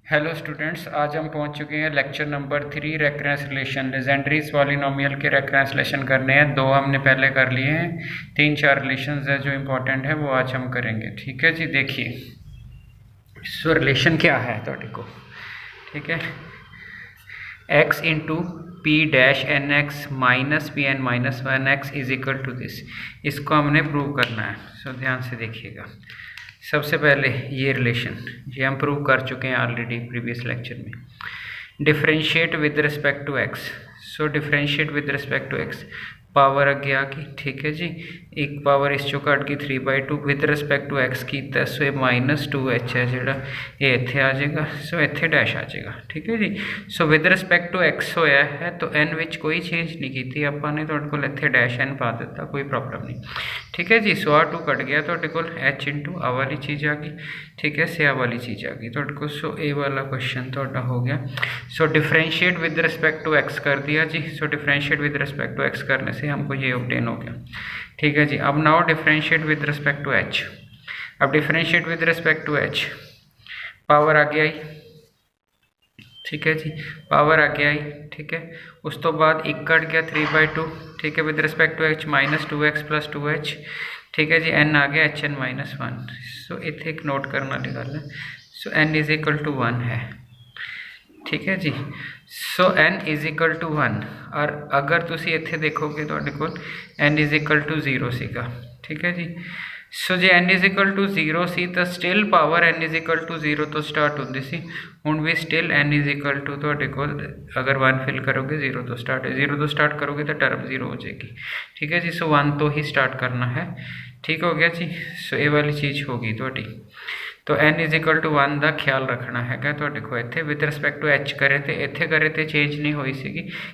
Hello students, आज हम पहुंच चुके हैं lecture number 3 recurrence relation. Legendre's polynomial के रेकरेंस रिलेशन करने हैं। 2 हमने पहले कर लिए हैं, 3-4 रिलेशंस है जो इम्पोर्टेंट है वो आज हम करेंगे। ठीक है जी, देखिए सो रिलेशन क्या है थोड़े को। ठीक है, x into P dash N X minus P N minus one X is equal to this. इसको हमने प्रूव करना है। सो ध्यान से देखिएगा। सबसे पहले ये रिलेशन ये हम प्रूव कर चुके हैं ऑलरेडी प्रीवियस लेक्चर में। Differentiate with respect to x. So differentiate with respect to X, power अगे आ गई। ठीक है जी, एक पावर इस चो कट गई 3/2 विद रिस्पेक्ट टू एक्स किया। सो ये -2h है जोड़ा ये इत्थे आ जाएगा। सो इत्थे डैश आ जाएगा। ठीक है जी। So with respect to X होया है तो एन विच कोई चेंज नहीं की, आपाने तुहाडे कोल इत्थे डैश एन पा दिता, कोई प्रॉब्लम नहीं। ठीक है जी। सो आ 2 कट गया, तुहाडे कोल h इंटू आ वाली चीज़ आ गई। ठीक है, से आ वाली चीज़ आ गई तुहाडे कोल। सो ए वाला क्वेश्चन तुहाडा हो गया। So differentiate with respect to x कर दिया जी। So differentiate with respect to X करने से हमको ये ऑब्टेन हो गया। ठीक है जी। अब now differentiate with respect to H. अब differentiate with respect to H, power आगे आई। ठीक है जी, पावर आगे आई। ठीक है, उस तो बाद एक कट गया 3/2। ठीक है, with respect to H -2x + 2h। ठीक है जी, एन आ गया एच एन -1। सो इतने एक नोट करने वाली गल है। So N is equal to 1 है। ठीक है जी। So n is equal to 1 और अगर तुसी इत्थे देखोगे तुहाडे कोल n इज इक्वल टू 0 सीगा। ठीक है जी। सो जे n इज इक्वल टू 0 सी तो still power n is equal to 0 तो स्टार्ट होंदी सी। हुण भी still n is equal to तुहाडे कोल अगर 1 फिल करोगे 0 तो स्टार्ट है। 0 तो स्टार्ट करोगे तो टर्म 0 हो जाएगी। ठीक है जी। सो 1 तो ही स्टार्ट करना है। ठीक हो गया जी। सो ये वाली चीज़ होगी तुहाडी। तो n इज इक्वल टू 1 का ख्याल रखना है। तो देखो इतने विद रिस्पेक्ट टू h करे तो इतने करे तो चेंज नहीं हुई सी।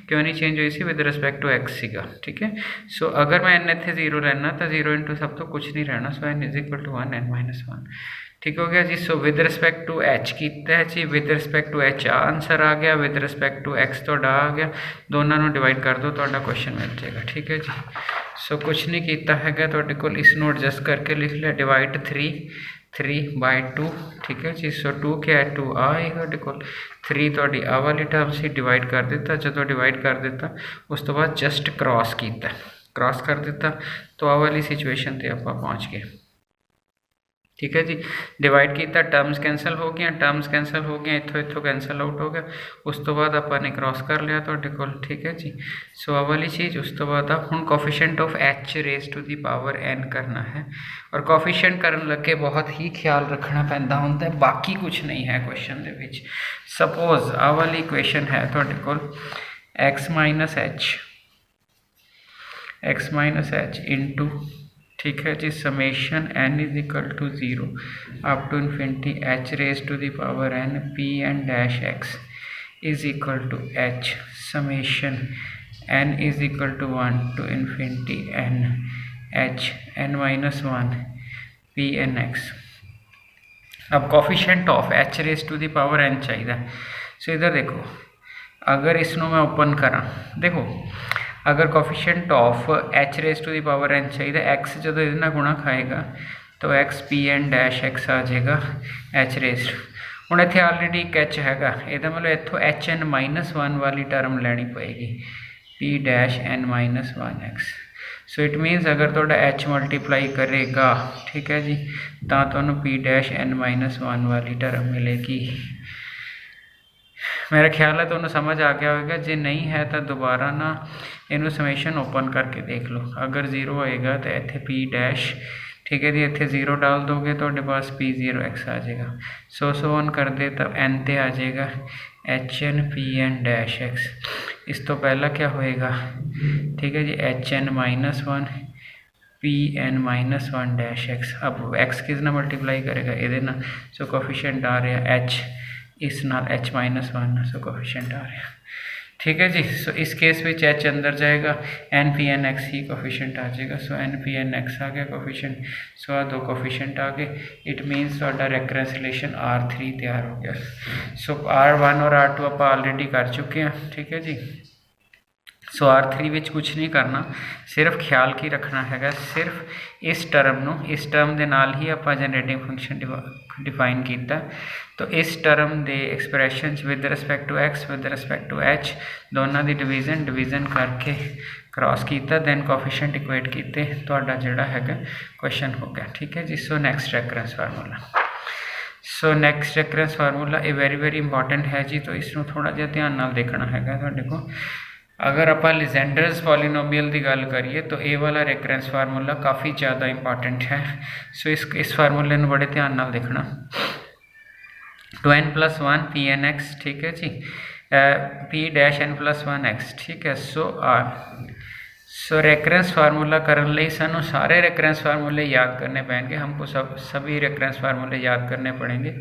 क्यों नहीं चेंज हुई सी? विद रिस्पेक्ट टू x सीगा। ठीक है। सो अगर मैं n इतने 0 रहना तो 0 इंटू सब तो कुछ नहीं रहना। So n is equal to 1 n-1। ठीक हो गया जी। So with respect to h किया है जी। With respect to h answer आ गया। विद रिस्पेक्ट टू x तो आ गया। दोनों को डिवाइड कर दो तो क्वेश्चन मिल जाएगा। ठीक है जी। सो कुछ नहीं किया है तुहाडे कोल, इसनों एडजस्ट करके लिख लिया। डिवाइड 3/2। ठीक है जी। सो 2 क्या है 2 आएगा तुहाडे कोल। 3 तुहाडी आ वाली टर्म से डिवाइड कर दिता। जो डिवाइड कर दिता उस तो बाद जस्ट क्रॉस किया, क्रॉस कर दिता तो आ वाली सिचुएशन पर आप पहुँच गए। ठीक है जी। डिवाइड किया, टर्म्स कैंसल हो गया, टर्म्स कैंसल हो गया, इतों कैंसल आउट हो गया। उस तो बाद आपने क्रॉस कर लिया तुहाडे कोल। ठीक है जी। सो आ वाली चीज़ उस तो बाद हुण coefficient of h raise to the power n करना है। और कोफिशिएंट करन लगे बहुत ही ख्याल रखना पैंदा हुंदा है, बाकी कुछ नहीं है क्वेश्चन दे विच। सपोज आ वाली इक्वेशन है तुहाडे कोल x माइनस h इंटू, ठीक है जी, summation n is equal to 0 up to infinity h raise to the power n P N dash x is equal to h summation n is equal to 1 to infinity n h n-1 P N X. अब coefficient of h raise to the power n चाहिए। सो इधर देखो, अगर इसनों मैं open करा, देखो अगर coefficient of h raise to the power n चाहिए, x जो इतना गुणा खाएगा तो x P N dash x आ जाएगा h रेज। हूँ इतने ऑलरेडी एक h हैगा, यदा मतलब इतों HN-1 वाली टर्म लैनी पएगी p dash n-1x। So it मीनस अगर थोड़ा h मल्टीप्लाई करेगा, ठीक है जी, तो तुहानू p डैश n-1 वाली टर्म मिलेगी। मेरा ख्याल है तो समझ आ गया होगा। जे नहीं है तो दोबारा ना इनू समेशन ओपन करके देख लो। अगर 0 होएगा तो इतने पी डैश, ठीक है जी, इतने 0 डाल दोगे तो पास p0x आ जाएगा। सो ऑन कर दे तब n ते आ जाएगा HN-PN डैश x। इस तो पहला क्या होएगा, ठीक है जी, HN-1 PN-1 डैश x। अब x किस ना मल्टीप्लाई करेगा ये ना, सो कोफिशिएंट आ रहा h इस नाल H-1, सो कोफिशिएंट आ रहा। ठीक है जी। सो इस केस में h अंदर जाएगा, n-PN-x ही कोफिशिएंट आ जाएगा। सो n-PN-x आ गया कोफिशिएंट। सो आ 2 कोफिशिएंट आ गए। इट मीनस तुहाडा रेकरेंस रिलेशन R3 तैयार हो गया। सो R1 और R2 आप ऑलरेडी कर चुके हैं। ठीक है जी। सो R3 ਵਿੱਚ ਕੁਛ ਨਹੀਂ ਕਰਨਾ, ਸਿਰਫ ਖਿਆਲ ਕੀ ਰੱਖਣਾ ਹੈਗਾ, ਸਿਰਫ ਇਸ ਟਰਮ ਨੂੰ ਇਸ ਟਰਮ ਦੇ ਨਾਲ ਹੀ ਆਪਾਂ ਜਨਰੇਟਿੰਗ ਫੰਕਸ਼ਨ ਡਿਫਾਈਨ ਕੀਤਾ। तो इस टर्म ਦੇ expression with respect to x with respect to h दोनों की डिवीजन करके क्रॉस किया, दैन कोफिशिएंट इक्वेट किए, तो जोड़ा है क्वेश्चन हो गया। ठीक है जी। So next recurrence formula, so next recurrence formula ये वेरी इंपॉर्टेंट है जी। तो इसमें थोड़ा जिहा ध्यान नाल देखना है तुहाडे को। अगर आप लीजेंडर्स पॉलीनोमियल की गल करिए तो ये वाला रेकरेंस फार्मूला काफ़ी ज़्यादा इंपॉर्टेंट है। सो इस फार्मूले में बड़े ध्यान नाल देखना। 2n+1 Pn(x), ठीक है जी, P डैश n+1 x, ठीक है। सो रेकरेंस फार्मूला करने लिए सानू सारे रेकरेंस फार्मूले याद करने पैंगे, हमको सभी रेकरेंस फार्मूले याद करने पड़ेंगे।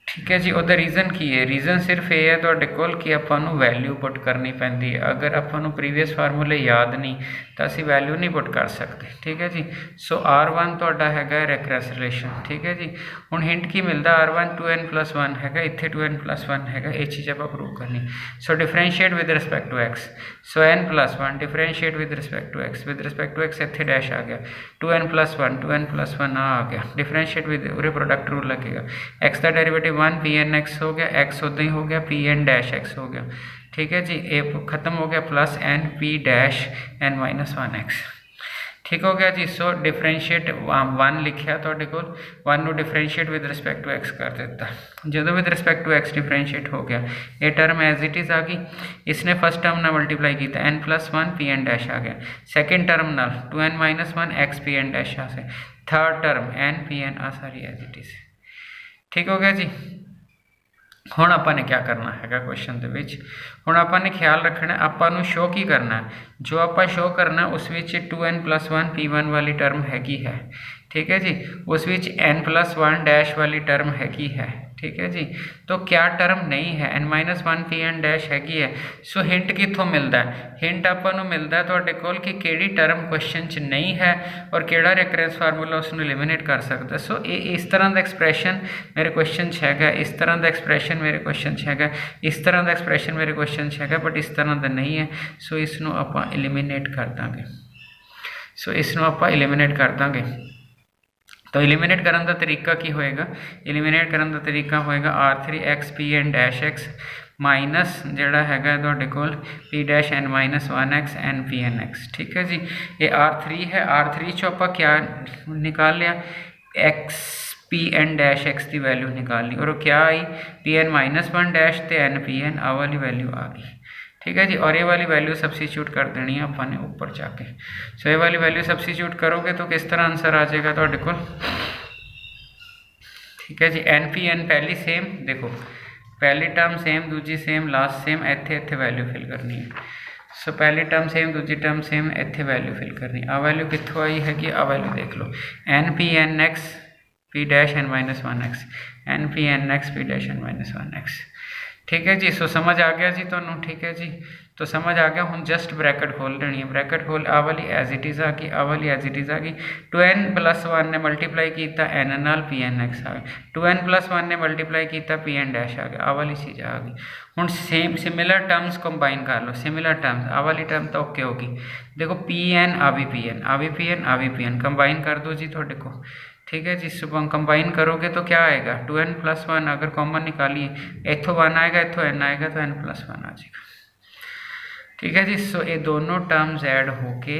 ठीक है जी। ਉਹਦਾ रीज़न की है, रीज़न सिर्फ ये है ਤੁਹਾਡੇ ਕੋਲ कि ਆਪਾਂ ਨੂੰ वैल्यू पुट करनी पैंदी है। अगर ਆਪਾਂ ਨੂੰ प्रीवियस फार्मूले याद नहीं तो ਅਸੀਂ वैल्यू नहीं पुट कर सकते। ठीक है जी। सो R1 ਤੁਹਾਡਾ ਹੈਗਾ रेकरेंस रिलेशन। ठीक है जी। ਹੁਣ हिंट की मिलता, R1 2n+1 हैगा, इत्थे 2n+1 हैगा, ये चीज़ आप प्रूव करनी। So differentiate with respect to x, so n+1 differentiate with respect to x, with respect to x इत्थे डैश आ गया, 2n+1 आ गया, डिफरेंशिएट विद उरे प्रोडक्ट रूल लगेगा, एक्स का डेरिवेटिव 1 Pn(x) हो गया, x उदा ही हो गया, Pn(x) हो गया। ठीक है जी। ए खत्म हो गया, प्लस n P(n-1x), ठीक हो गया जी। सो डिफरेंशिएट 1 लिखा तो 1 को differentiate with respect to x कर देता। जो with respect to x differentiate हो गया, ये टर्म एज इट इज़ आ गई, इसने फर्स्ट टर्म ना मल्टीप्लाई किया, n+1 Pn' आ गया, सैकेंड टर्म नाल 2n-1 x Pn' आ से, थर्ड टर्म n Pn आ सारी एज इट इज़। ठीक हो गया जी। हुण आपां ने क्या करना है क्वेश्चन दे विच, हुण आपां ने ख्याल रखना आपां नूं शो की करना है, जो आपां शो करना उस विच 2n+1 P1 वाली टर्म हैगी है। ठीक है जी। उस विच n+1 वाली टर्म हैगी है। ठीक है जी। तो क्या टर्म नहीं है, n-1 Pn' हैगी है। सो हिंट कित्थों मिलता है, हिंट आपां नूं मिलता है तुहाडे कोल कि किहड़ी टर्म क्वेश्चन च नहीं है और किहड़ा रेकरेंस फार्मूला उसनूं एलिमिनेट कर सकता। सो इस तरह का एक्सप्रैशन मेरे क्वेश्चन च हैगा, इस तरह का एक्सप्रैशन मेरे क्वेश्चन च हैगा, इस तरह का एक्सप्रैशन मेरे क्वेश्चन च हैगा, बट इस तरह का नहीं है। सो इसनूं आपां एलिमिनेट कर दांगे, सो इसनूं आपां एलिमिनेट कर दांगे। तो एलिमिनेट करने का तरीका की होएगा, एलिमिनेट करने का तरीका होएगा R3x Pn' माइनस जोड़ा है तुहाडे कोल P'(n-1x n Pn(x). ठीक है जी। ये R3 है, R3 चो आपां क्या निकाल लिया, x Pn' की वैल्यू निकाल ली, और क्या आई Pn-1' तो n Pn आ वाली वैल्यू आ गई। ठीक है जी। और ये वाली वैल्यू सब्सिट्यूट कर देनी है अपन ने ऊपर जाके। सो ये वाली वैल्यू सब्सिट्यूट करोगे तो किस तरह आंसर आ जाएगा तुहाडे कोल। ठीक है जी। n Pn पहली सेम, देखो पहली टर्म सेम, दूजी सेम, लास्ट सेम, इत्थे वैल्यू फिल करनी है। सो पहली टर्म सेम, दूजी टर्म सेम, इत्थे वैल्यू फिल करनी। आ वैल्यू कित्थों आई हैगी, आ वैल्यू देख लो, n Pn(x) P'(n-1x), n Pn(x) P'(n-1x). ठीक है जी। सो समझ आ गया जी तुहानूं। ठीक है जी। तो समझ आ गया। हुण जस्ट ब्रैकेट खोल देनी है, ब्रैकेट खोल, आ वाली एज इट इज़ आ गई, आ वाली एज इट इज़ आ गई, 2n+1 ने मल्टीप्लाई किया n नाल Pn(x) आ गया, 2n+1 ने मल्टीप्लाई किया Pn' आ गया, आ वाली चीज़ आ गई। हुण सेम सिमिलर टर्म्स कंबाइन कर लो, सिमिलर टर्म्स, आ वाली टर्म तो ओके होगी, देखो Pn आ भी Pn, आ भी Pn, आ भी Pn, कंबाइन कर दो जी थोड़े को। ठीक है जी। सुबह कंबाइन करोगे तो क्या आएगा, 2n+1 अगर कॉमन निकालिए, इथों 1 आएगा, इथों n आएगा, तो n+1 आ जाएगा। ठीक है जी। सो ये दोनों टर्म्स ऐड होके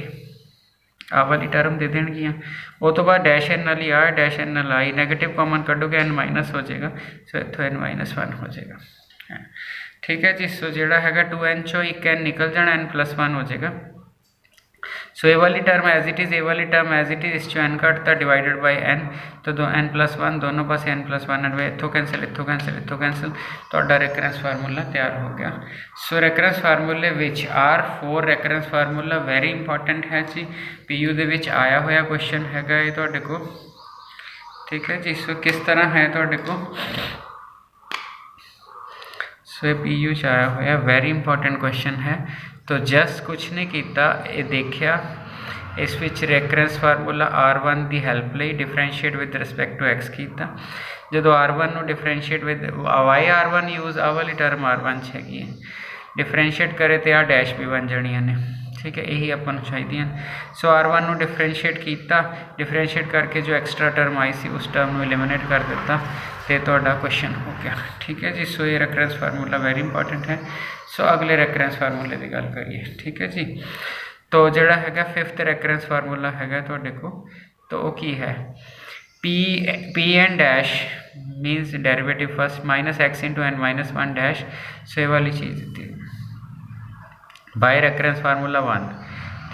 आ वाली टर्म दे देंगी, वो तो बाद डैश n वाली आ, डैश n वाली आई, नैगेटिव कॉमन कटोगे n माइनस हो जाएगा, सो इथों n-1 हो जाएगा। ठीक है जी। सो जोड़ा है 2n चो एक n निकल जाना, n+1 हो जाएगा। सो ये वाली टर्म एज इट इज़, ये वाली टर्म एज इट इज़, इस चो n कटता डिवाइडेड बाई n, तो n+1 दोनों पास n+1 इत्थों कैंसिल, इत्थों कैंसिल, इत्थों कैंसिल, तो रेकरेंस फार्मूला तैयार हो गया। सो रेकरेंस फार्मूले विच R4 recurrence formula very important है जी, PU दे विच आया होया क्वेश्चन हैगा ये तुहाडे को। ठीक है जी। सो किस तरह है तुहाडे को, सो ये PU च आया होया, वेरी इंपॉर्टेंट क्वेश्चन है। तो जस्ट कुछ नहीं किया, ये देखिया इस विच रेकरेंस फार्मूला R1 की हेल्प लई differentiate with respect to X किया, जो R1 differentiate with Y R1 use, आ वाली टर्म R1 हैगी है। डिफरेंशिएट करे तो आ डैश भी बन जानियां ने, ठीक है, यही अपन चाहिए। सो R1 ਨੂੰ डिफरेंशिएट किया, डिफरेंशिएट करके जो एक्सट्रा टर्म आई सी उस टर्म ਨੂੰ एलिमिनेट कर दिता तो तुहाडा क्वेश्चन हो गया, ठीक है जी। सो ये रेफरेंस फार्मूला वेरी इंपॉर्टेंट है। सो अगले रेफरेंस फार्मूले की गल करिए, ठीक है जी। तो जोड़ा है फिफ्थ रेफरेंस फार्मूला है तुहाडे को, तो वो की है P N dash minus derivative first minus X into N minus one dash. So ये वाली चीज़ दी बाय रेफरेंस फार्मूला 1,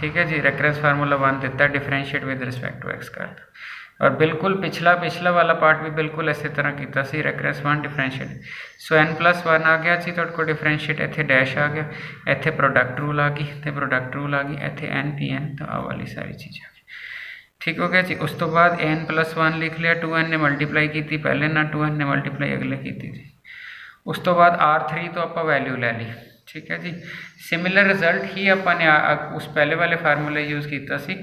ठीक है जी। रेफरेंस फार्मूला 1 दिता, differentiate with respect to x कर दो, और बिल्कुल पिछला वाला पार्ट भी बिल्कुल इस तरह किया सी, रेफरेंस 1 डिफरेंशिएट। सो n+1 आ गया जी तुहाडे को डिफरेंशिएट, इत्थे डैश आ गया, इत्थे प्रोडक्ट रूल आ गई, तो प्रोडक्ट रूल आ गई, इत्थे n p n, तो आ वाली सारी चीज़ आ गई, ठीक हो गया जी। उस तो बाद n+1 लिख लिया, 2n ने मल्टीप्लाई की थी पहले ना, 2n ने मल्टीप्लाई अगले की थी। उस तो बाद R3 तो आप वैल्यू ले ली, ठीक है जी। सिमिलर रिजल्ट ही अपने उस पहले वाले फार्मूले यूज़ किया सी।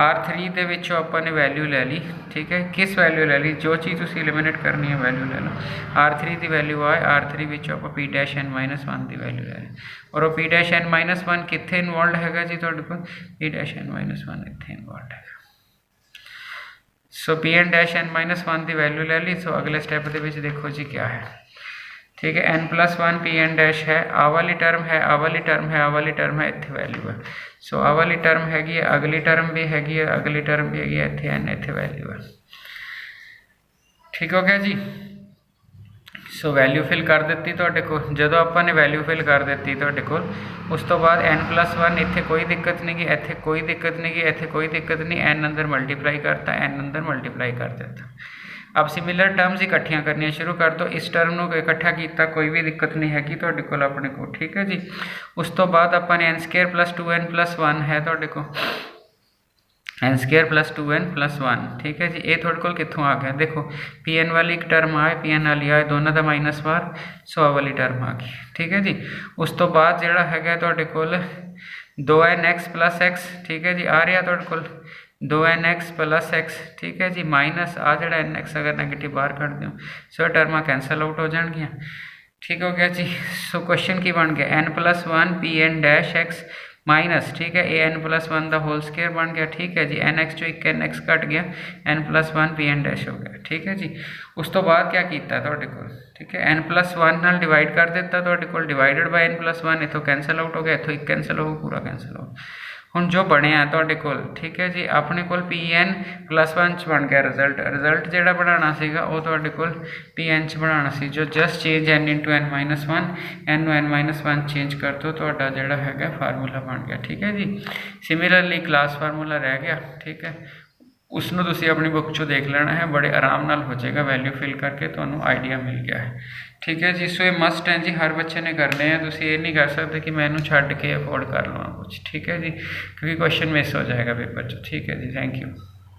R3 दे विचों अपने वैल्यू ले ली, ठीक है। किस वैल्यू ले ली, जो चीज़ तुसीं एलिमिनेट करनी है वैल्यू ले लो। R3 की वैल्यू आए, R3 विचों आप P'(n-1) की वैल्यू ले ली, और वो P'(n-1) कित्थे इनवॉल्व है जी तुहाडे कोल, P'(n-1) इत्थे इनवॉल्व है। सो P'(n-1) की वैल्यू ले ली। सो अगले स्टैप के देखो जी क्या है, ठीक है। n+1 Pn' है, आ वाली टर्म है, आ वाली टर्म है, आ वाली टर्म है, इत्थे वैल्यू है। सो आ वाली टर्म हैगी है, अगली टर्म भी हैगी है, अगली टर्म भी हैगी है, इत्थे n, इत्थे वैल्यू है, ठीक हो गया जी। सो वैल्यू फिल कर दी तुहाडे को, जदों आपां ने वैल्यू फिल कर दी तुहाडे कोल, उस तो बाद n+1 इत्थे कोई दिक्कत नहीं गी, इत्थे कोई दिक्कत नहीं गी, इत्थे कोई दिक्कत नहीं, n अंदर मल्टीप्लाई करता, n अंदर मल्टीप्लाई कर देता। अब सिमिलर टर्म्स इकट्ठियां करनियां शुरू कर दो, इस टर्म को इकट्ठा किया कोई भी दिक्कत नहीं हैगी तुहाडे कोल अपने को, ठीक है जी। उस तो बाद अपने n² + 2n+1 है तुहाडे को, n² + 2n+1, ठीक है जी। ये तुहाडे कोल कित्थों आ गया, देखो Pn वाली एक टर्म आए, Pn वाली आए, दोनों का माइनस बार, सो आ वाली टर्म आ गई, ठीक है जी। उस तो बाद जिहड़ा है तुहाडे कोल 2nx + x, ठीक है जी, आ रहा तुहाडे कोल 2nx + x, ठीक है जी, माइनस आ जड़ा nx अगर नेगेटिव बाहर कट दो, सो टर्मा कैंसल आउट हो जाएगी, ठीक हो गया जी। सो क्वेश्चन की बन गया n+1 Pn' माइनस, ठीक है, an+1 का होल स्क्वायर बन गया, ठीक है जी। nx जो एक nx कट गया, n+1 Pn' हो गया, ठीक है जी। उस तो बाद क्या किया तुहाडे कोल, ठीक है, n+1 नाल डिवाइड कर दिता तुहाडे कोल, डिवाइडेड बाय n+1, इथों कैंसल आउट हो गया, इथों एक कैंसल हो, पूरा कैंसल हो। हुण जो बनया तुहाडे कोल, ठीक है जी, अपने कोल Pn+1 बन गया रिजल्ट जिहड़ा बनाना सीगा वो तुहाडे कोल Pn बनाना सी, जो just change n × n-1, n ਨੂੰ n-1 चेंज कर दो, तुहाडा जिहड़ा हैगा फार्मूला बन गया, ठीक है जी। सिमिलरली क्लास फार्मूला रह गया, ठीक है, उसनों तुसीं अपनी बुक चो देख लेना है, बड़े आराम नाल हो जाएगा, वैल्यू फिल करके तुहानूं आइडिया मिल गया है, ठीक है जी। सो ये मस्ट है जी, हर बच्चे ने करने हैं, तुसीं ये नहीं कर सकते कि मैं इन्हूं छड्ड के अफोर्ड कर लवां कुछ, ठीक है जी, क्योंकि क्वेश्चन मिस हो जाएगा पेपर चो, ठीक है जी। Thank you.